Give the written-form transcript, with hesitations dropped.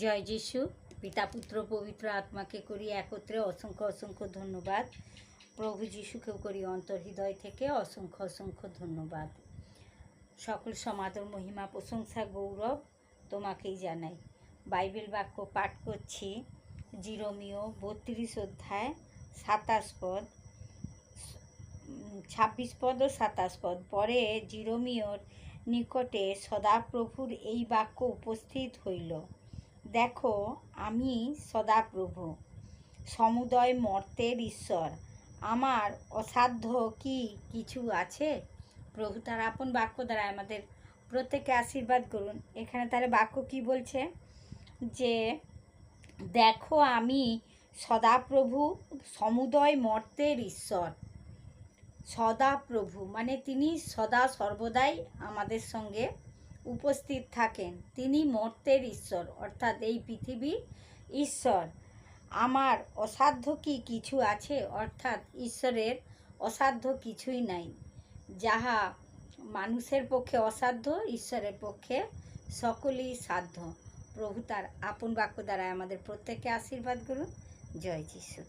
জয় যিশু। পিতা পুত্র পবিত্র আত্মাকে করি একত্রে অসংখ্য অসংখ্য ধন্যবাদ। প্রভু যিশুকেও করি অন্তর্হৃদয় থেকে অসংখ্য অসংখ্য ধন্যবাদ। সকল সমাদর মহিমা প্রশংসা গৌরব তোমাকেই জানাই। বাইবেল বাক্য পাঠ করছি জিরোমীয় 32 অধ্যায় 27 পদ, 26 পদ ও 27 পদ। পরে জিরোমীয়র নিকটে সদাপ্রভুর এই বাক্য উপস্থিত হইল, দেখো আমি সদাপ্রভু, সমুদয় মর্তের ঈশ্বর, আমার অসাধ্য কি কিছু আছে? প্রভু তার আপন বাক্য দ্বারা আমাদের প্রত্যেককে আশীর্বাদ করুন। এখানে তাহলে বাক্য কি বলছে? যে দেখো আমি সদাপ্রভু, সমুদয় মর্তের ঈশ্বর। সদাপ্রভু মানে তিনি সদা সর্বদাই আমাদের সঙ্গে উপস্থিত থাকেন। তিনি মর্তের ঈশ্বর, অর্থাৎ এই পৃথিবীর ঈশ্বর। আমার অসাধ্য কি কিছু আছে? অর্থাৎ ঈশ্বরের অসাধ্য কিছুই নাই। যাহা মানুষের পক্ষে অসাধ্য, ঈশ্বরের পক্ষে সকলই সাধ্য। প্রভু তার আপন বাক্য দ্বারা আমাদের প্রত্যেককে আশীর্বাদ করুন। জয় যিশু।